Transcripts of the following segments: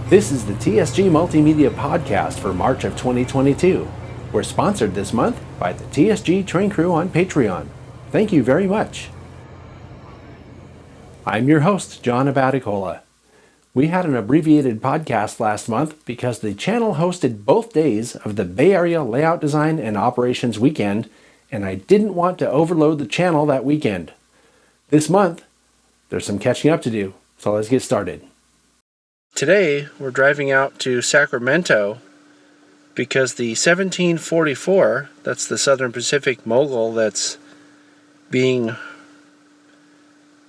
This is the TSG Multimedia Podcast for March of 2022. We're sponsored this month by the TSG Train Crew on Patreon. Thank you very much. I'm your host, John Abaticola. We had an abbreviated podcast last month because the channel hosted both days of the Bay Area Layout Design and Operations Weekend, and I didn't want to overload the channel that weekend. This month, there's some catching up to do, so let's get started. Today, we're driving out to Sacramento because the 1744, that's the Southern Pacific mogul that's being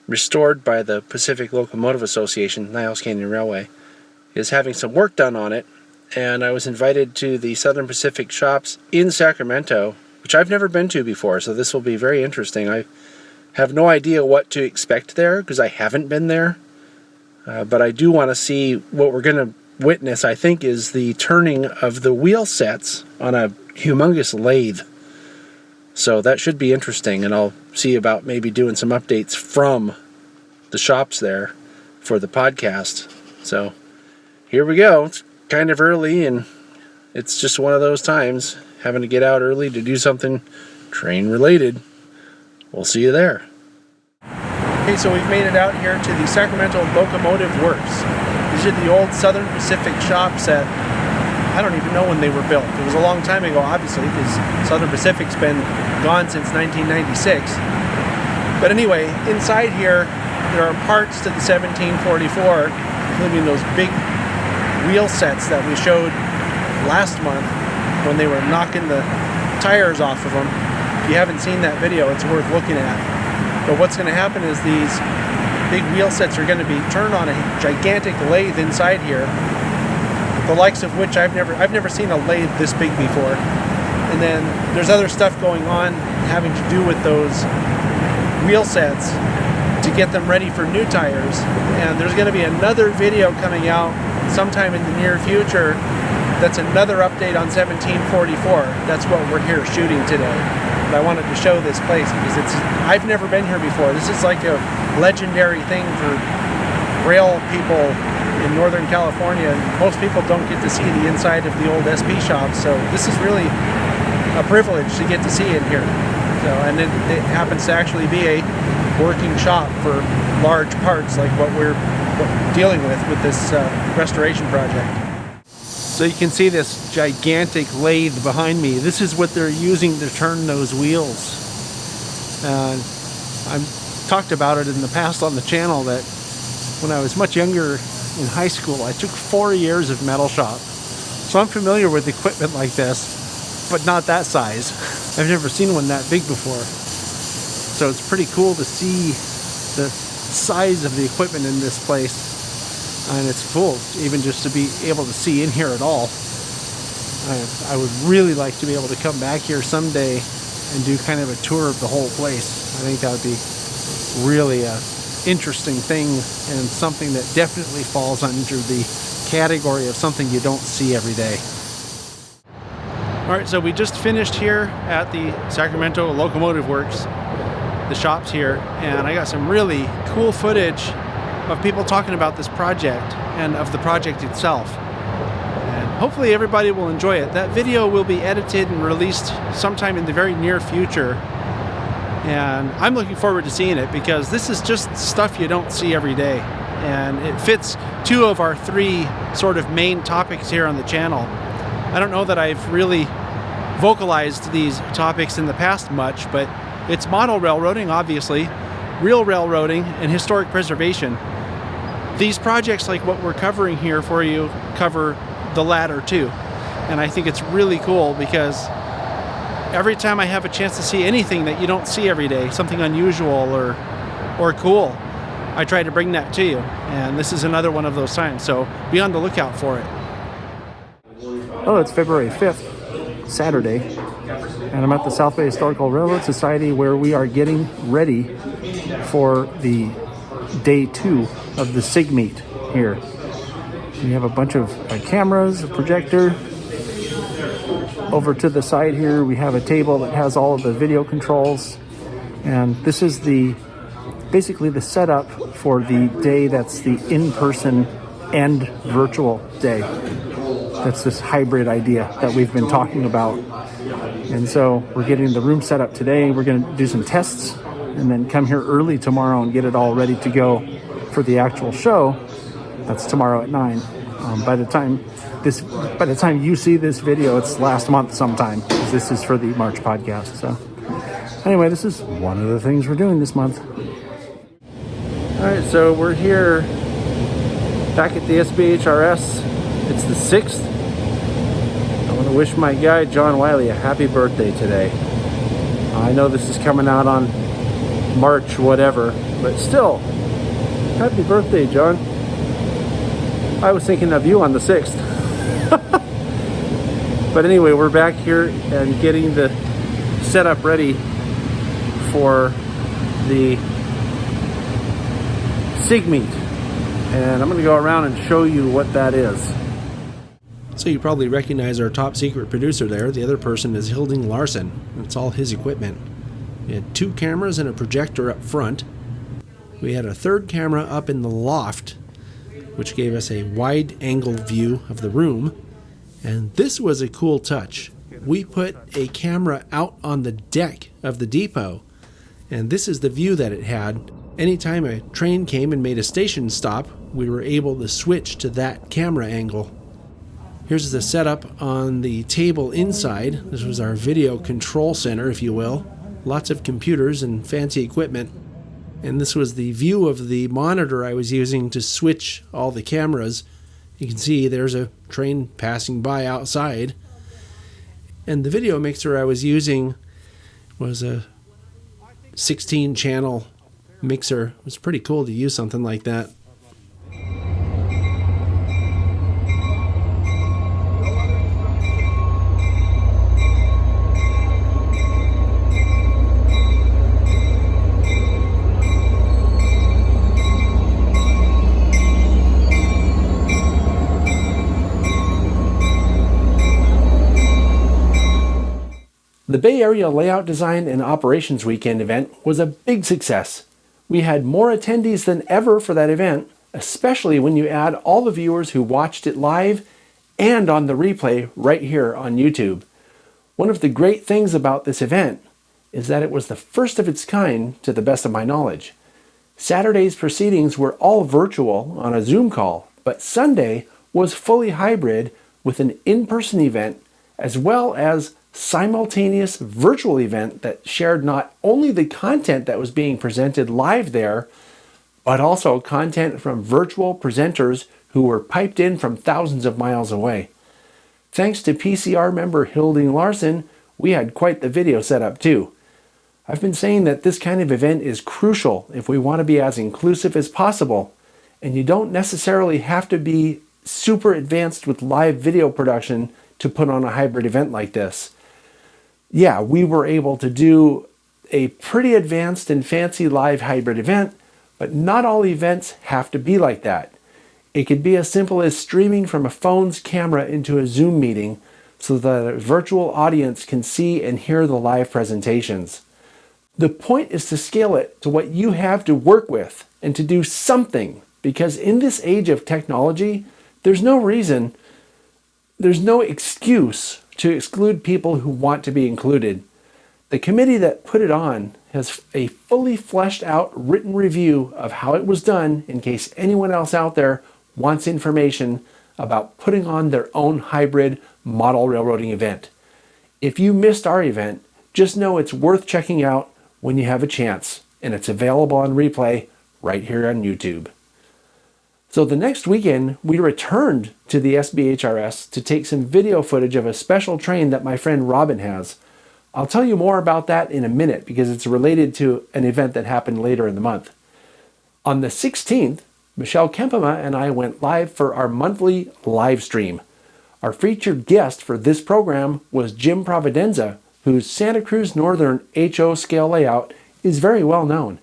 restored by the Pacific Locomotive Association, Niles Canyon Railway, is having some work done on it, and I was invited to the Southern Pacific Shops in Sacramento, which I've never been to before, so this will be very interesting. I have no idea what to expect there because I haven't been there. But I do want to see what we're going to witness, I think, is the turning of the wheel sets on a humongous lathe. So that should be interesting, and I'll see about maybe doing some updates from the shops there for the podcast. So here we go. It's kind of early, and it's just one of those times, having to get out early to do something train-related. We'll see you there. Okay, so we've made it out here to the Sacramento Locomotive Works. These are the old Southern Pacific shops that I don't even know when they were built. It was a long time ago, obviously, because Southern Pacific's been gone since 1996. But anyway, inside here, there are parts to the 1744, including those big wheel sets that we showed last month when they were knocking the tires off of them. If you haven't seen that video, it's worth looking at. But what's going to happen is these big wheel sets are going to be turned on a gigantic lathe inside here, the likes of which I've never seen a lathe this big before. And then there's other stuff going on having to do with those wheel sets to get them ready for new tires. And there's going to be another video coming out sometime in the near future that's another update on 1744. That's what we're here shooting today. But I wanted to show this place because I've never been here before. This is like a legendary thing for rail people in Northern California. Most people don't get to see the inside of the old SP shops, so this is really a privilege to get to see it here. So, and it happens to actually be a working shop for large parts like what we're dealing with this restoration project. So you can see this gigantic lathe behind me. This is what they're using to turn those wheels. I've talked about it in the past on the channel that when I was much younger in high school, I took 4 years of metal shop. So I'm familiar with equipment like this, but not that size. I've never seen one that big before. So it's pretty cool to see the size of the equipment in this place. And it's cool even just to be able to see in here at all. I would really like to be able to come back here someday and do kind of a tour of the whole place. I think that would be really an interesting thing and something that definitely falls under the category of something you don't see every day. Alright, so we just finished here at the Sacramento Locomotive Works, the shops here, and I got some really cool footage of people talking about this project and of the project itself. And hopefully everybody will enjoy it. That video will be edited and released sometime in the very near future. And I'm looking forward to seeing it because this is just stuff you don't see every day. And it fits two of our three sort of main topics here on the channel. I don't know that I've really vocalized these topics in the past much, but it's model railroading, obviously, real railroading, and historic preservation. These projects like what we're covering here for you cover the latter too. And I think it's really cool because every time I have a chance to see anything that you don't see every day, something unusual or cool, I try to bring that to you. And this is another one of those times, so be on the lookout for it. Oh, it's February 5th, Saturday, and I'm at the South Bay Historical Railroad Society where we are getting ready for the day 2 of the SIG Meet here. We have a bunch of cameras, a projector. Over to the side here, we have a table that has all of the video controls. And this is basically the setup for the day that's the in-person and virtual day. That's this hybrid idea that we've been talking about. And so we're getting the room set up today. We're going to do some tests and then come here early tomorrow and get it all ready to go for the actual show. That's tomorrow at 9. By the time you see this video, it's last month sometime, because this is for the March podcast. So anyway, this is one of the things we're doing this month. All right, so we're here back at the SBHRS. It's the 6th. I want to wish my guy John Wiley a happy birthday today. I know this is coming out on March whatever, but still, happy birthday, John. I was thinking of you on the 6th. But anyway, we're back here and getting the setup ready for the SIG Meet. And I'm going to go around and show you what that is. So you probably recognize our top secret producer there. The other person is Hilding Larson. It's all his equipment. We had 2 cameras and a projector up front. We had a 3rd camera up in the loft, which gave us a wide-angle view of the room. And this was a cool touch. We put a camera out on the deck of the depot, and this is the view that it had. Anytime a train came and made a station stop, we were able to switch to that camera angle. Here's the setup on the table inside. This was our video control center, if you will. Lots of computers and fancy equipment. And this was the view of the monitor I was using to switch all the cameras. You can see there's a train passing by outside. And the video mixer I was using was a 16-channel mixer. It was pretty cool to use something like that. The Bay Area Layout Design and Operations Weekend event was a big success. We had more attendees than ever for that event, especially when you add all the viewers who watched it live and on the replay right here on YouTube. One of the great things about this event is that it was the first of its kind to the best of my knowledge. Saturday's proceedings were all virtual on a Zoom call, but Sunday was fully hybrid with an in-person event as well as simultaneous virtual event that shared not only the content that was being presented live there, but also content from virtual presenters who were piped in from thousands of miles away. Thanks to PCR member Hilding Larson, we had quite the video set up too. I've been saying that this kind of event is crucial if we want to be as inclusive as possible, and you don't necessarily have to be super advanced with live video production to put on a hybrid event like this. Yeah, we were able to do a pretty advanced and fancy live hybrid event, but not all events have to be like that. It could be as simple as streaming from a phone's camera into a Zoom meeting so that a virtual audience can see and hear the live presentations. The point is to scale it to what you have to work with and to do something, because in this age of technology, there's no excuse to exclude people who want to be included. The committee that put it on has a fully fleshed out written review of how it was done in case anyone else out there wants information about putting on their own hybrid model railroading event. If you missed our event, just know it's worth checking out when you have a chance, and it's available on replay right here on YouTube. So the next weekend, we returned to the SBHRS to take some video footage of a special train that my friend Robin has. I'll tell you more about that in a minute because it's related to an event that happened later in the month. On the 16th, Michelle Kempema and I went live for our monthly live stream. Our featured guest for this program was Jim Providenza, whose Santa Cruz Northern HO scale layout is very well known.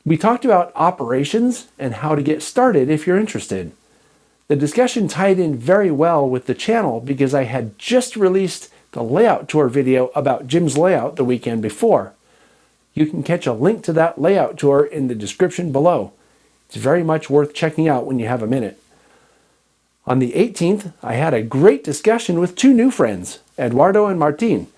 We talked about operations and how to get started if you're interested. The discussion tied in very well with the channel because I had just released the layout tour video about Jim's layout the weekend before. You can catch a link to that layout tour in the description below. It's very much worth checking out when you have a minute. On the 18th, I had a great discussion with two new friends, Eduardo and Martin.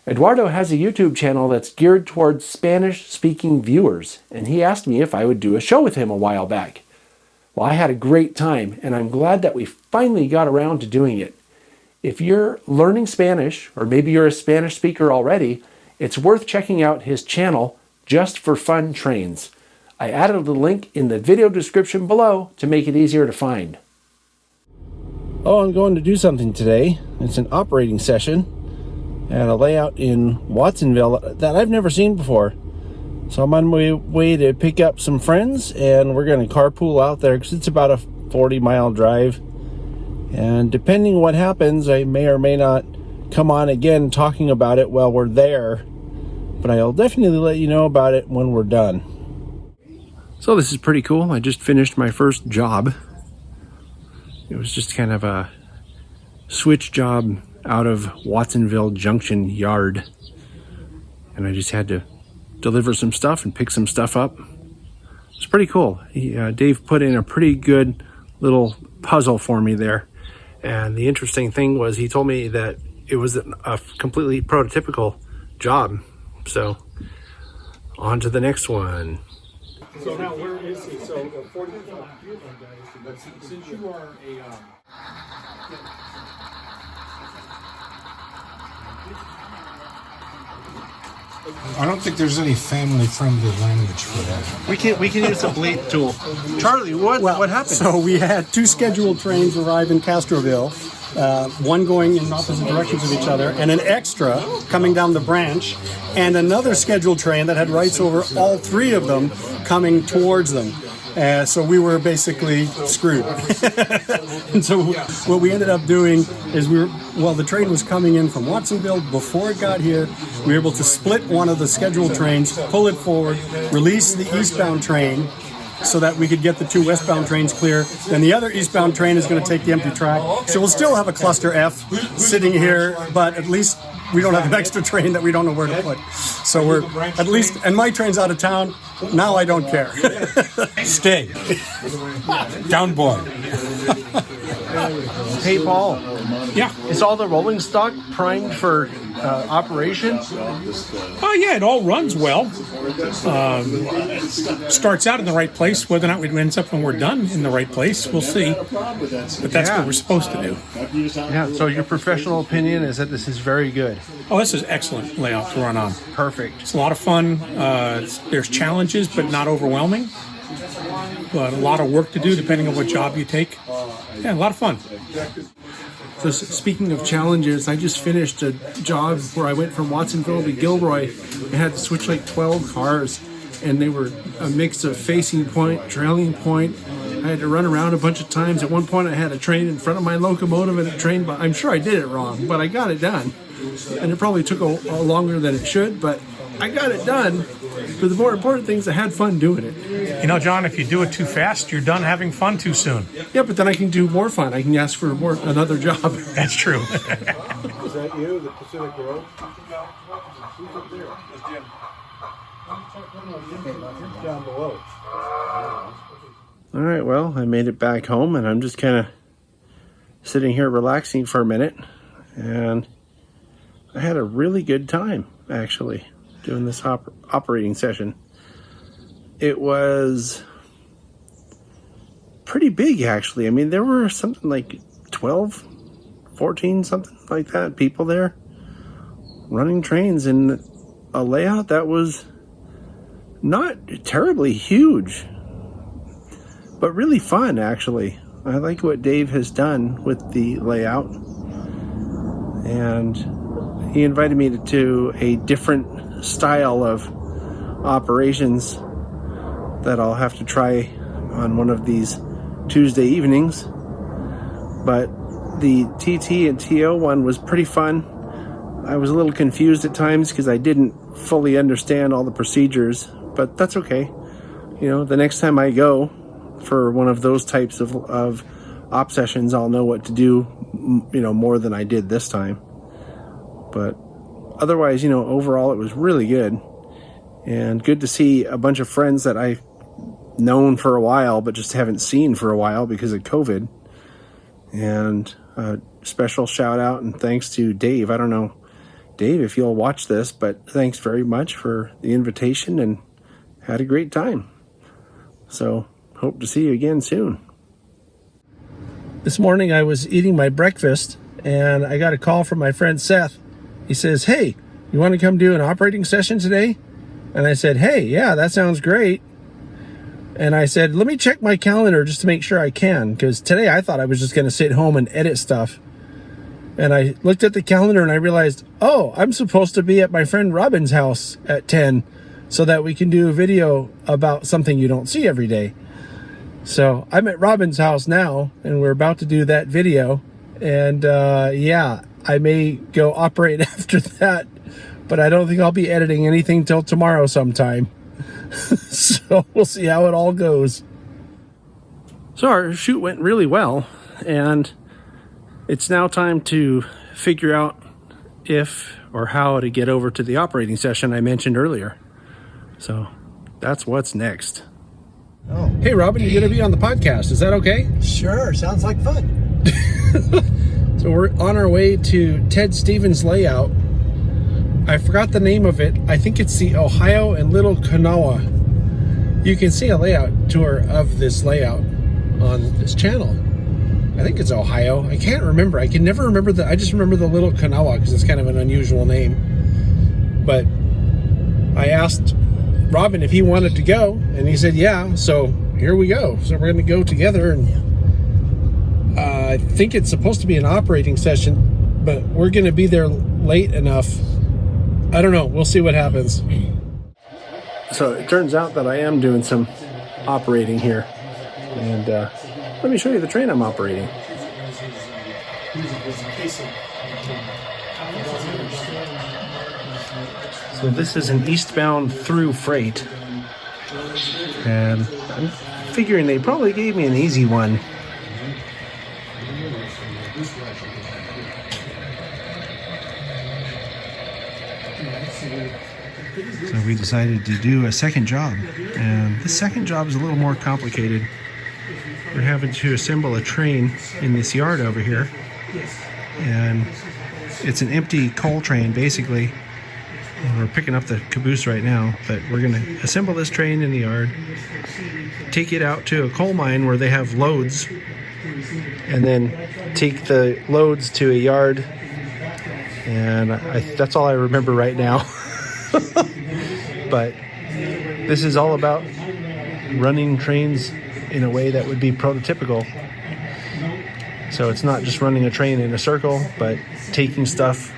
Eduardo has a YouTube channel that's geared towards Spanish-speaking viewers, and he asked me if I would do a show with him a while back. Well, I had a great time, and I'm glad that we finally got around to doing it. If you're learning Spanish, or maybe you're a Spanish speaker already, it's worth checking out his channel, Just for Fun Trains. I added the link in the video description below to make it easier to find. Oh, I'm going to do something today. It's an operating session and a layout in Watsonville that I've never seen before. So I'm on my way to pick up some friends, and we're going to carpool out there because it's about a 40-mile drive. And depending what happens, I may or may not come on again talking about it while we're there. But I'll definitely let you know about it when we're done. So this is pretty cool. I just finished my first job. It was just kind of a switch job out of Watsonville Junction Yard. And I just had to deliver some stuff and pick some stuff up. It's pretty cool. Dave put in a pretty good little puzzle for me there. And the interesting thing was he told me that it was a completely prototypical job. So on to the next one. So now where is he? So 40. Since you are a I don't think there's any family-friendly language for that. We can use the bleep tool. Charlie, what happened? So we had two scheduled trains arrive in Castroville, one going in opposite directions of each other, and an extra coming down the branch, and another scheduled train that had rights over all three of them coming towards them. So we were basically screwed. And so what we ended up doing is the train was coming in from Watsonville. Before it got here, we were able to split one of the scheduled trains, pull it forward, release the eastbound train so that we could get the two westbound trains clear. Then the other eastbound train is going to take the empty track. So we'll still have a cluster F sitting here, but at least we don't have an extra train that we don't know where to put. So we're at least, and my train's out of town. Now I don't care. Stay. Down boy. Hey, Paul. Yeah. Is all the rolling stock primed for operation? Oh, yeah, it all runs well. Starts out in the right place. Whether or not it ends up when we're done in the right place, we'll see. But that's what we're supposed to do. Yeah, so your professional opinion is that this is very good. Oh, this is excellent layout to run on. Perfect. It's a lot of fun. There's challenges, but not overwhelming. But a lot of work to do depending on what job you take. Yeah, a lot of fun. So speaking of challenges, I just finished a job where I went from Watsonville to Gilroy and had to switch like 12 cars, and they were a mix of facing point, trailing point. I had to run around a bunch of times. At one point I had a train in front of my locomotive and a train, but I'm sure I did it wrong, but I got it done. And it probably took a longer than it should, but I got it done. But the more important thing is I had fun doing it. You know, John, if you do it too fast, you're done having fun too soon. Yeah, but then I can do more fun. I can ask for another job. That's true. Is that you, the Pacific Road? Who's up there? Down below. All right, well, I made it back home, and I'm just kind of sitting here relaxing for a minute. And I had a really good time, actually, doing this operating session. It was pretty big, actually. I mean, there were something like 12, 14, something like that, people there running trains in a layout that was not terribly huge, but really fun, actually. I like what Dave has done with the layout. And he invited me to a different style of operations that I'll have to try on one of these Tuesday evenings. But the TT and TO one was pretty fun. I was a little confused at times because I didn't fully understand all the procedures, but that's okay. You know, the next time I go for one of those types of op sessions, I'll know what to do, you know, more than I did this time. But otherwise, you know, overall it was really good. And good to see a bunch of friends that I've known for a while, but just haven't seen for a while because of COVID. And a special shout out and thanks to Dave. I don't know, Dave, if you'll watch this, but thanks very much for the invitation and had a great time. So hope to see you again soon. This morning I was eating my breakfast and I got a call from my friend Seth. He says, "Hey, you want to come do an operating session today?" And I said, "Hey, yeah, that sounds great." And I said, "Let me check my calendar just to make sure I can, because today I thought I was just going to sit home and edit stuff." And I looked at the calendar and I realized, oh, I'm supposed to be at my friend Robin's house at 10 so that we can do a video about something you don't see every day. So I'm at Robin's house now and we're about to do that video. And yeah, I may go operate after that, but I don't think I'll be editing anything till tomorrow sometime. So we'll see how it all goes. So our shoot went really well, and it's now time to figure out if or how to get over to the operating session I mentioned earlier. So that's what's next. Oh. Hey, Robin, you're going to be on the podcast. Is that okay? Sure, sounds like fun. So we're on our way to Ted Stevens' layout. I forgot the name of it. I think it's the Ohio and Little Kanawha. You can see a layout tour of this layout on this channel. I think it's Ohio. I can't remember. I can never remember I just remember the Little Kanawha because it's kind of an unusual name. But I asked Robin if he wanted to go, and he said yeah. So here we go. So we're going to go together, and I think it's supposed to be an operating session, but we're going to be there late enough. I don't know. We'll see what happens. So it turns out that I am doing some operating here. And let me show you the train I'm operating. So this is an eastbound through freight. And I'm figuring they probably gave me an easy one. So we decided to do a second job, and this second job is a little more complicated. We're having to assemble a train in this yard over here, and it's an empty coal train basically, and we're picking up the caboose right now, but we're going to assemble this train in the yard, take it out to a coal mine where they have loads, and then take the loads to a yard, and that's all I remember right now. But this is all about running trains in a way that would be prototypical. So it's not just running a train in a circle, but taking stuff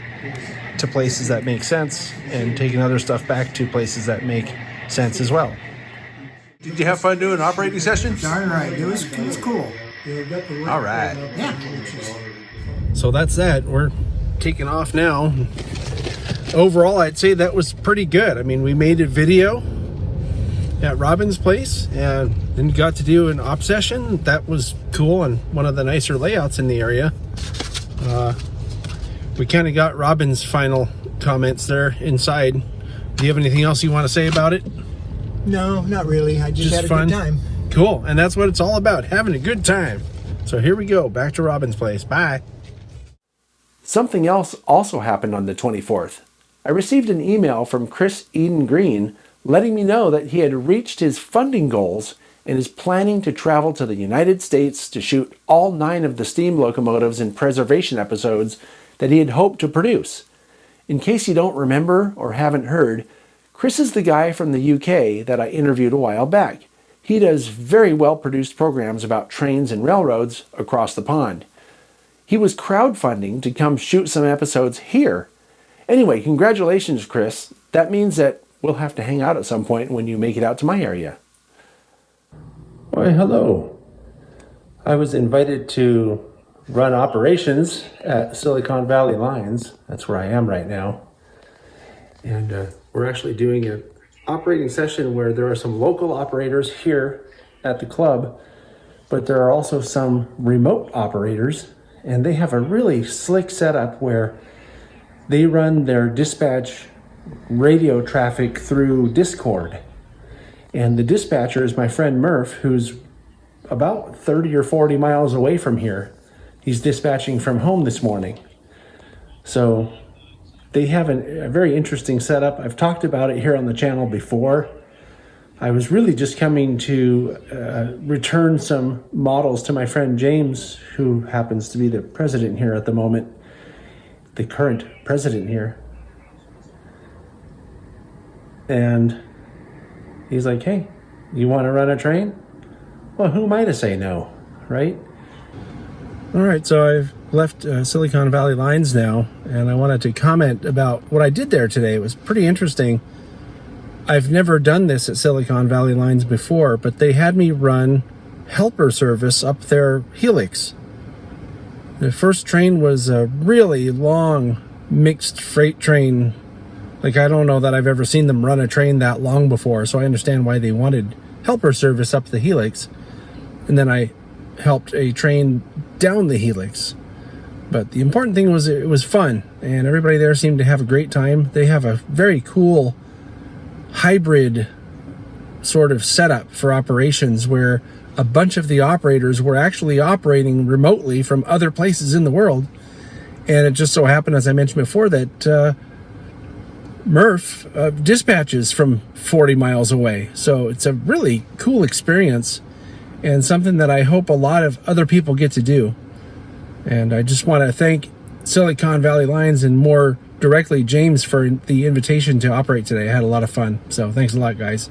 to places that make sense and taking other stuff back to places that make sense as well. Did you have fun doing an operating session? Darn right. It was cool. All right. Yeah. So that's that. We're taking off now. Overall, I'd say that was pretty good. I mean, we made a video at Robin's place and then got to do an op session. That was cool and one of the nicer layouts in the area. We kind of got Robin's final comments there inside. Do you have anything else you want to say about it? No, not really. I just had a fun. good time. Cool, and that's what it's all about, having a good time. So here we go, back to Robin's place. Bye. Something else also happened on the 24th. I received an email from Chris Eden Green letting me know that he had reached his funding goals and is planning to travel to the United States to shoot all 9 of the steam locomotives and preservation episodes that he had hoped to produce. In case you don't remember or haven't heard, Chris is the guy from the UK that I interviewed a while back. He does very well-produced programs about trains and railroads across the pond. He was crowdfunding to come shoot some episodes here. Anyway, congratulations, Chris. That means that we'll have to hang out at some point when you make it out to my area. Why, hello. I was invited to run operations at Silicon Valley Lines. That's where I am right now. And we're actually doing an operating session where there are some local operators here at the club, but there are also some remote operators, and they have a really slick setup where they run their dispatch radio traffic through Discord. And the dispatcher is my friend Murph, who's about 30 or 40 miles away from here. He's dispatching from home this morning. So they have a very interesting setup. I've talked about it here on the channel before. I was really just coming to return some models to my friend James, who happens to be the president here at the moment, the current president here. And he's like, hey, you want to run a train? Well, who am I to say no, right? All right, so I've left Silicon Valley Lines now, and I wanted to comment about what I did there today. It was pretty interesting. I've never done this at Silicon Valley Lines before, but they had me run helper service up their helix. The first train was a really long mixed freight train. Like, I don't know that I've ever seen them run a train that long before, so I understand why they wanted helper service up the helix. And then I helped a train down the helix. But the important thing was it was fun, and everybody there seemed to have a great time. They have a very cool hybrid sort of setup for operations where a bunch of the operators were actually operating remotely from other places in the world. And it just so happened, as I mentioned before, that Murph dispatches from 40 miles away. So it's a really cool experience and something that I hope a lot of other people get to do. And I just want to thank Silicon Valley Lines and more directly James for the invitation to operate today. I had a lot of fun. So thanks a lot, guys.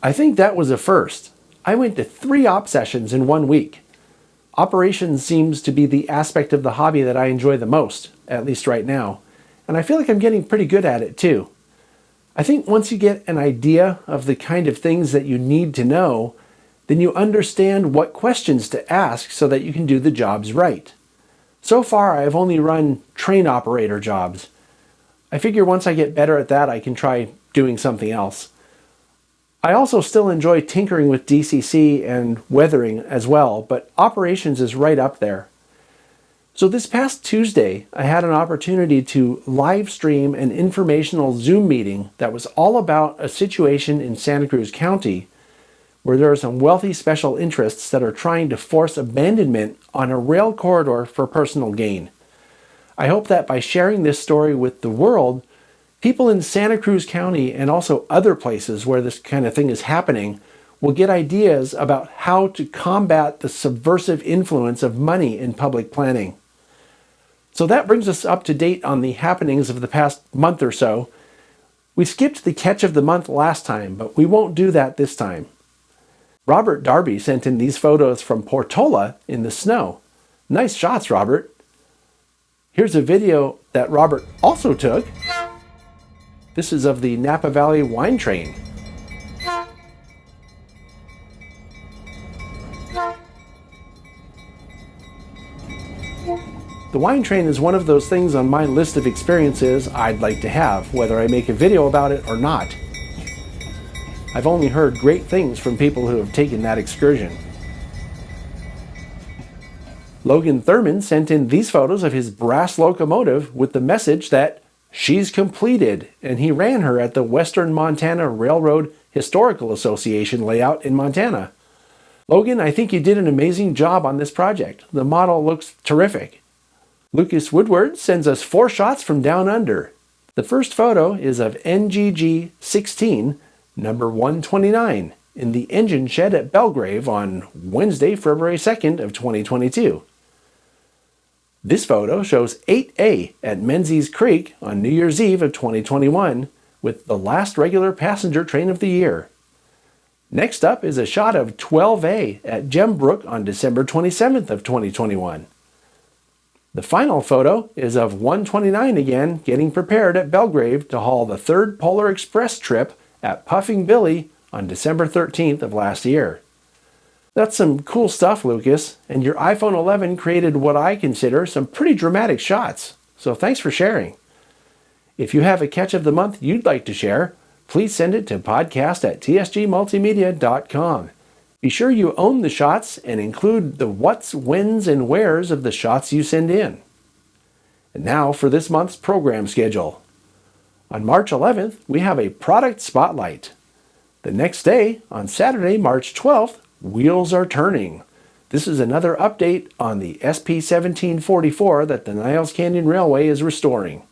I think that was a first. I went to 3 op sessions in 1 week. Operations seems to be the aspect of the hobby that I enjoy the most, at least right now. And I feel like I'm getting pretty good at it too. I think once you get an idea of the kind of things that you need to know, then you understand what questions to ask so that you can do the jobs right. So far, I've only run train operator jobs. I figure once I get better at that, I can try doing something else. I also still enjoy tinkering with DCC and weathering as well, but operations is right up there. So this past Tuesday, I had an opportunity to live stream an informational Zoom meeting that was all about a situation in Santa Cruz County where there are some wealthy special interests that are trying to force abandonment on a rail corridor for personal gain. I hope that by sharing this story with the world, people in Santa Cruz County and also other places where this kind of thing is happening will get ideas about how to combat the subversive influence of money in public planning. So that brings us up to date on the happenings of the past month or so. We skipped the catch of the month last time, but we won't do that this time. Robert Darby sent in these photos from Portola in the snow. Nice shots, Robert. Here's a video that Robert also took. This is of the Napa Valley wine train. The wine train is one of those things on my list of experiences I'd like to have, whether I make a video about it or not. I've only heard great things from people who have taken that excursion. Logan Thurman sent in these photos of his brass locomotive with the message that she's completed, and he ran her at the Western Montana Railroad Historical Association layout in Montana. Logan, I think you did an amazing job on this project. The model looks terrific. Lucas Woodward sends us 4 shots from down under. The first photo is of NGG 16, number 129, in the engine shed at Belgrave on Wednesday, February 2nd of 2022. This photo shows 8A at Menzies Creek on New Year's Eve of 2021 with the last regular passenger train of the year. Next up is a shot of 12A at Gembrook on December 27th of 2021. The final photo is of 129 again getting prepared at Belgrave to haul the 3rd Polar Express trip at Puffing Billy on December 13th of last year. That's some cool stuff, Lucas, and your iPhone 11 created what I consider some pretty dramatic shots, so thanks for sharing. If you have a catch of the month you'd like to share, please send it to podcast@tsgmultimedia.com. Be sure you own the shots and include the whats, whens, and wheres of the shots you send in. And now for this month's program schedule. On March 11th, we have a product spotlight. The next day, on Saturday, March 12th, wheels are turning. This is another update on the SP 1744 that the Niles Canyon Railway is restoring.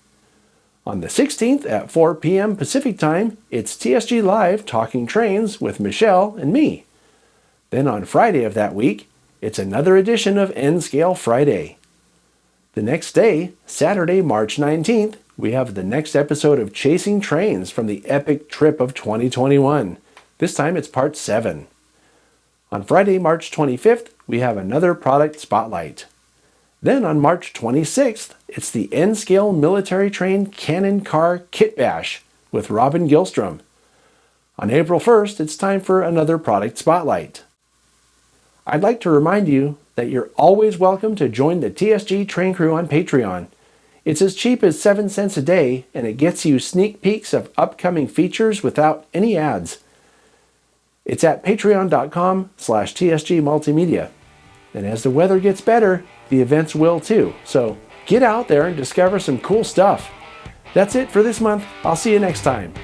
On the 16th at 4 p.m. Pacific Time, it's TSG Live Talking Trains with Michelle and me. Then on Friday of that week, it's another edition of N-Scale Friday. The next day, Saturday, March 19th, we have the next episode of Chasing Trains from the epic trip of 2021. This time it's part 7. On Friday, March 25th, we have another product spotlight. Then on March 26th, it's the N-Scale Military Train Cannon Car Kit Bash with Robin Gilstrom. On April 1st, it's time for another product spotlight. I'd like to remind you that you're always welcome to join the TSG Train Crew on Patreon. It's as cheap as 7 cents a day, and it gets you sneak peeks of upcoming features without any ads. It's at patreon.com/TSG Multimedia. And as the weather gets better, the events will too. So get out there and discover some cool stuff. That's it for this month. I'll see you next time.